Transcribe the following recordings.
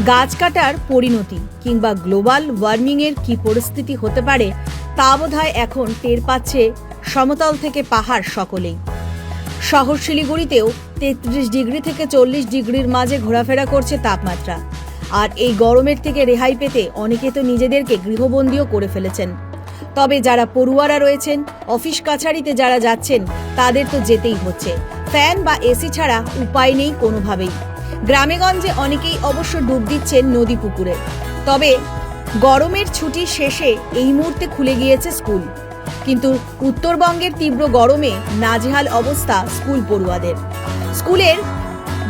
গাছ কাটার পরিণতি কিংবা গ্লোবাল ওয়ার্মিংয়ের কি পরিস্থিতি হতে পারে তা বোধহয় এখন টের পাচ্ছে সমতল থেকে পাহাড় সকলেই। শহর শিলিগুড়িতেও 33 ডিগ্রি থেকে 40 ডিগ্রির মাঝে ঘোরাফেরা করছে তাপমাত্রা। আর এই গরমের থেকে রেহাই পেতে অনেকে তো নিজেদেরকে গৃহবন্দীও করে ফেলেছেন। তবে যারা পড়ুয়ারা রয়েছেন, অফিস কাছারিতে যারা যাচ্ছেন, তাদের তো যেতেই হচ্ছে। ফ্যান বা এসি ছাড়া উপায় নেই কোনোভাবেই। গ্রামেগঞ্জে অনেকেই অবশ্য ডুব দিচ্ছেন নদী পুকুরে। তবে গরমের ছুটি শেষে এই মুহূর্তে খুলে গিয়েছে স্কুল, কিন্তু উত্তরবঙ্গের তীব্র গরমে নাজেহাল অবস্থা স্কুল পড়ুয়াদের। স্কুলের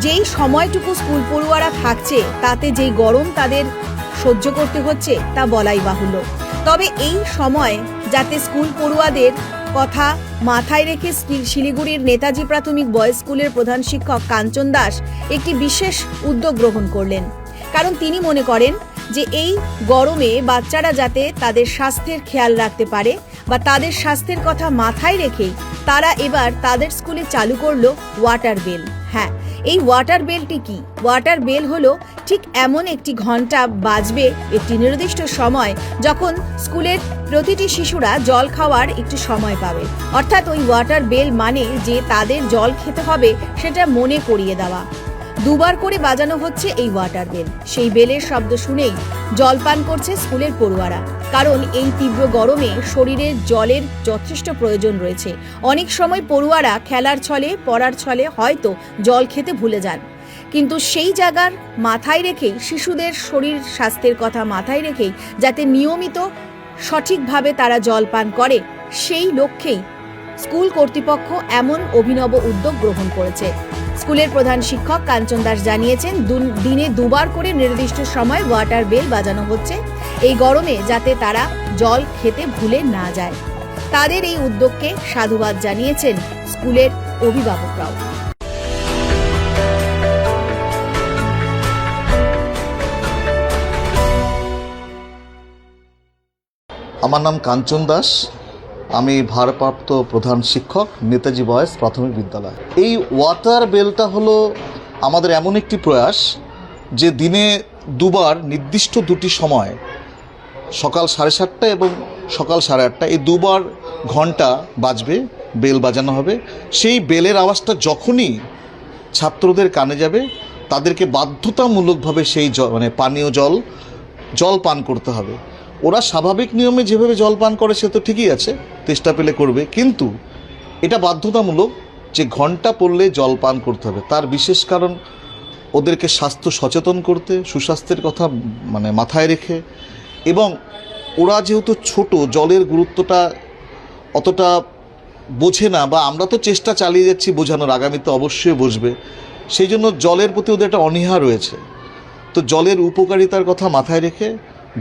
যেই সময়টুকু স্কুল পড়ুয়ারা থাকছে তাতে যেই গরম তাদের সহ্য করতে হচ্ছে তা বলাই বাহুল্য। তবে এই সময় যাতে স্কুল পড়ুয়াদের কথা মাথায় রেখে শিলিগুড়ির নেতাজি প্রাথমিক বয়েজ স্কুলের প্রধান শিক্ষক কাঞ্চন দাস একটি বিশেষ উদ্যোগ গ্রহণ করলেন। কারণ তিনি মনে করেন যে এই গরমে বাচ্চারা যাতে তাদের স্বাস্থ্যের খেয়াল রাখতে পারে বা তাদের স্বাস্থ্যের কথা মাথায় রেখেই তারা এবার তাদের স্কুলে চালু করলো ওয়াটার বেল। হ্যাঁ, এই ওয়াটার বেলটি কি? ওয়াটার বেল হলো ঠিক এমন একটি ঘন্টা বাজবে একটি নির্দিষ্ট সময়, যখন স্কুলের প্রতিটি শিশুরা জল খাওয়ার একটু সময় পাবে। অর্থাৎ ওই ওয়াটার বেল মানে যে তাদের জল খেতে হবে সেটা মনে করিয়ে দেওয়া। দুবার করে বাজানো হচ্ছে এই ওয়াটার বেল। সেই বেলের শব্দ শুনেই জল পান করছে স্কুলের পড়ুয়ারা। কারণ এই তীব্র গরমে শরীরের জলের যথেষ্ট প্রয়োজন রয়েছে। অনেক সময় পড়ুয়ারা খেলার ছলে, পড়ার ছলে হয়তো জল খেতে ভুলে যান, কিন্তু সেই জায়গার মাথায় রেখেই, শিশুদের শরীর স্বাস্থ্যের কথা মাথায় রেখেই যাতে নিয়মিত সঠিকভাবে তারা জল পান করে, সেই লক্ষ্যেই স্কুল কর্তৃপক্ষ এমন অভিনব উদ্যোগ গ্রহণ করেছে। স্কুলের প্রধান শিক্ষক কাঞ্চন দাস জানিয়েছেন, দিনে দুবার করে নির্দিষ্ট সময় ওয়াটার বেল বাজানো হচ্ছে এই গরমে, যাতে তারা জল খেতে ভুলে না যায়। তাদের এই উদ্যোগকে সাধুবাদ জানিয়েছেন স্কুলের অভিভাবকরাও। আমার নাম কাঞ্চন দাস, আমি ভারপ্রাপ্ত প্রধান শিক্ষক, নেতাজি বয়েজ প্রাথমিক বিদ্যালয়। এই ওয়াটার বেলটা হলো আমাদের এমন একটি প্রয়াস যে দিনে দুবার নির্দিষ্ট দুটি সময়, সকাল 7:30 এবং সকাল 8:30, এই দুবার ঘন্টা বাজবে, বেল বাজানো হবে। সেই বেলের আওয়াজটা যখনই ছাত্রদের কানে যাবে তাদেরকে বাধ্যতামূলকভাবে সেই পানীয় জল পান করতে হবে। ওরা স্বাভাবিক নিয়মে যেভাবে জল পান করে সে তো ঠিকই আছে, তেষ্টা পেলে করবে, কিন্তু এটা বাধ্যতামূলক যে ঘন্টা পড়লে জল পান করতে হবে। তার বিশেষ কারণ ওদেরকে স্বাস্থ্য সচেতন করতে, সুস্বাস্থ্যের কথা মাথায় রেখে, এবং ওরা যেহেতু ছোট, জলের গুরুত্বটা অতটা বোঝে না, বা আমরা তো চেষ্টা চালিয়ে যাচ্ছি বোঝানোর, আগামীতে অবশ্যই বুঝবে। সেই জন্য জলের প্রতি ওদের একটা অনীহা রয়েছে। তো জলের উপকারিতার কথা মাথায় রেখে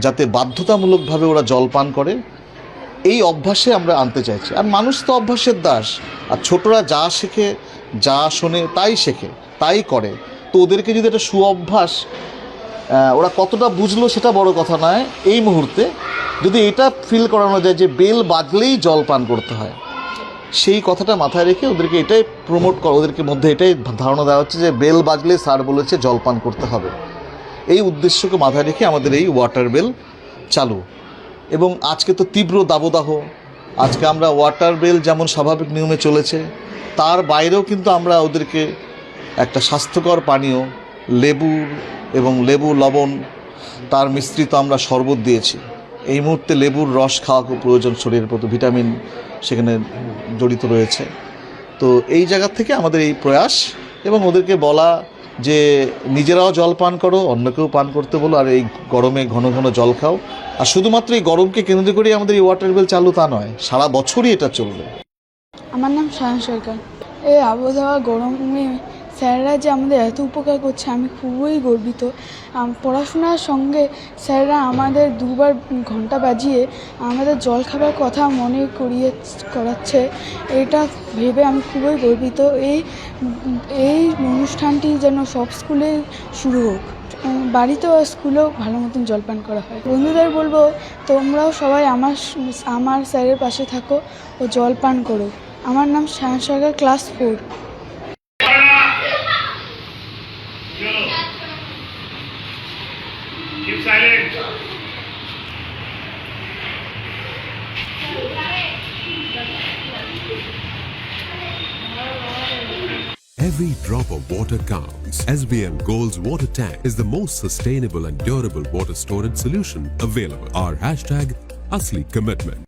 যাতে বাধ্যতামূলকভাবে ওরা জল পান করে, এই অভ্যাসে আমরা আনতে চাইছি। আর মানুষ তো অভ্যাসের দাস, আর ছোটরা যা শেখে, যা শোনে তাই শেখে, তাই করে। তো ওদেরকে যদি একটা সুঅভ্যাস, ওরা কতটা বুঝলো সেটা বড় কথা নয়, এই মুহূর্তে যদি এটা ফিল করানো যায় যে বেল বাজলেই জল পান করতে হয়, সেই কথাটা মাথায় রেখে ওদেরকে এটাই প্রমোট করা, ওদেরকে মধ্যে এটাই ধারণা দেওয়া হচ্ছে যে বেল বাজলে স্যার বলেছে জল পান করতে হবে। এই উদ্দেশ্যকে মাথায় রেখে আমাদের এই ওয়াটার বেল চালু। এবং আজকে তো তীব্র দাবদাহ, আজকে আমরা ওয়াটার বেল যেমন স্বাভাবিক নিয়মে চলেছে, তার বাইরেও কিন্তু আমরা ওদেরকে একটা স্বাস্থ্যকর পানীয়, লেবু লবণ তার মিশ্রিত আমরা শরবত দিয়েছি। এই মুহূর্তে লেবুর রস খাওয়া খুব প্রয়োজন, শরীরের প্রতি ভিটামিন সেখানে জড়িত রয়েছে। তো এই জায়গা থেকে আমাদের এই প্রয়াস, এবং ওদেরকে বলা যে নিজেরাও জল পান করো, অন্যকেও পান করতে বলো, আর এই গরমে ঘন ঘন জল খাও। আর শুধুমাত্র এই গরমকে কেন্দ্র করে আমাদের এই ওয়াটার বেল চালু তা নয়, সারা বছরই এটা চলবে। আমার নাম সায়ন সরকার। এই আবহাওয়া গরমে স্যাররা যে আমাদের এত উপকার করছে, আমি খুবই গর্বিত। পড়াশোনার সঙ্গে স্যাররা আমাদের দুবার ঘন্টা বাজিয়ে আমাদের জল খাবার কথা মনে করাচ্ছে, এটা ভেবে আমি খুবই গর্বিত। এই অনুষ্ঠানটি যেন সব স্কুলে শুরু হোক, বাড়িতেও স্কুলেও ভালো মতন জলপান করা হয়। বন্ধুদের বলবো, তোমরাও সবাই আমার স্যারের পাশে থাকো ও জলপান করো। আমার নাম সায়ন সরকার, class 4। Every drop of water counts. SBM Gold's water tank is the most sustainable and durable water storage solution available. Our hashtag Asli Commitment.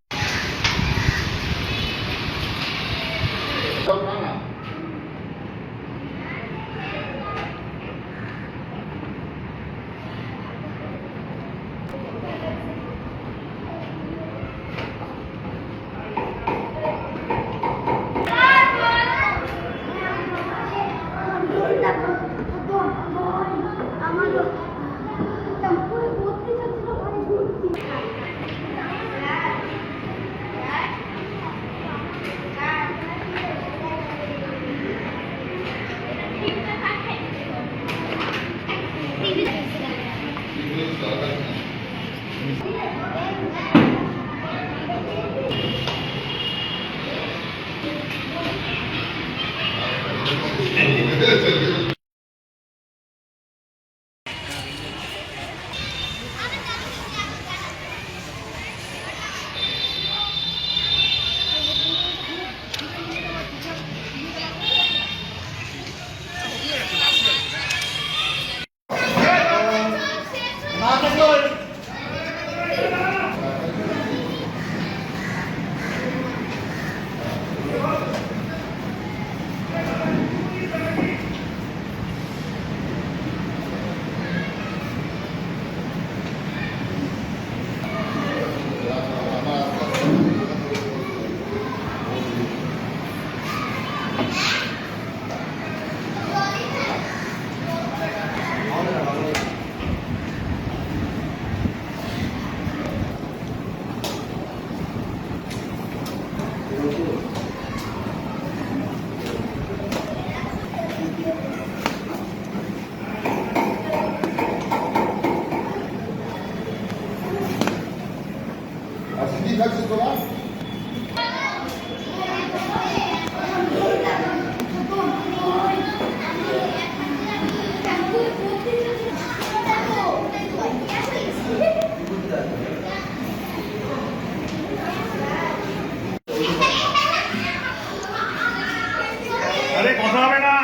আরে কথা হবে না,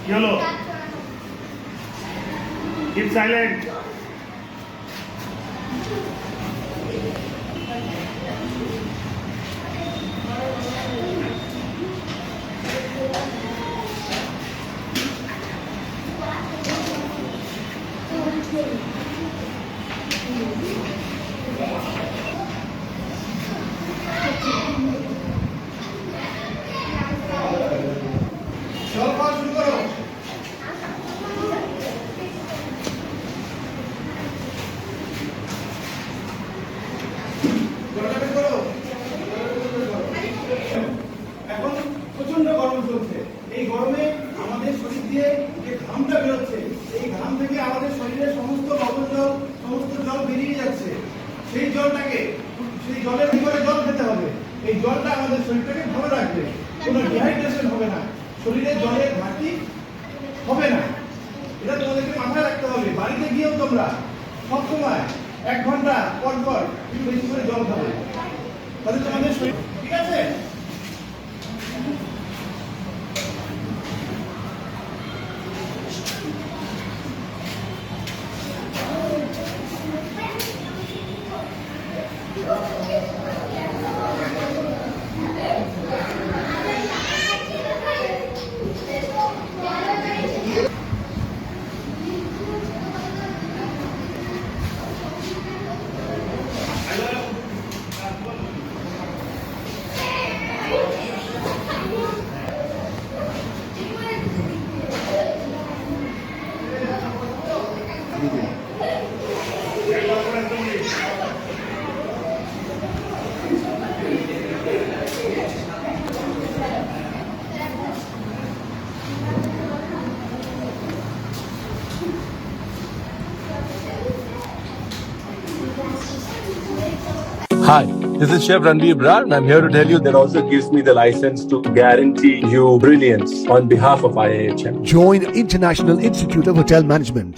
কি হলো? Keep silent. এখন প্রচন্ড গরম চলছে। এই গরমে আমাদের শরীর দিয়ে যে ঘামটা বেরোচ্ছে, এই ঘাম থেকে আমাদের শরীরের সমস্ত লবণ জল, সমস্ত জল বেরিয়ে যাচ্ছে। সেই জলের ভিতরে জল খেতে হবে। এই জলটা আমাদের শরীরটাকে ভালো রাখবে, কোনো ডিহাইড্রেশন হবে না, শরীরে জলের ঘাটতি হবে না। এটা তোমাদেরকে মাথায় রাখতে হবে। বাড়িতে গিয়েও তোমরা সবসময় 1 ঘন্টা পর পর একটু বেশি করে জল খাবে, তাহলে তোমাদের শরীর ঠিক আছে। Hi, this is Chef Ranveer Brar, and I'm here to tell you that also gives me the license to guarantee you brilliance on behalf of IIHM. Join International Institute of Hotel Management.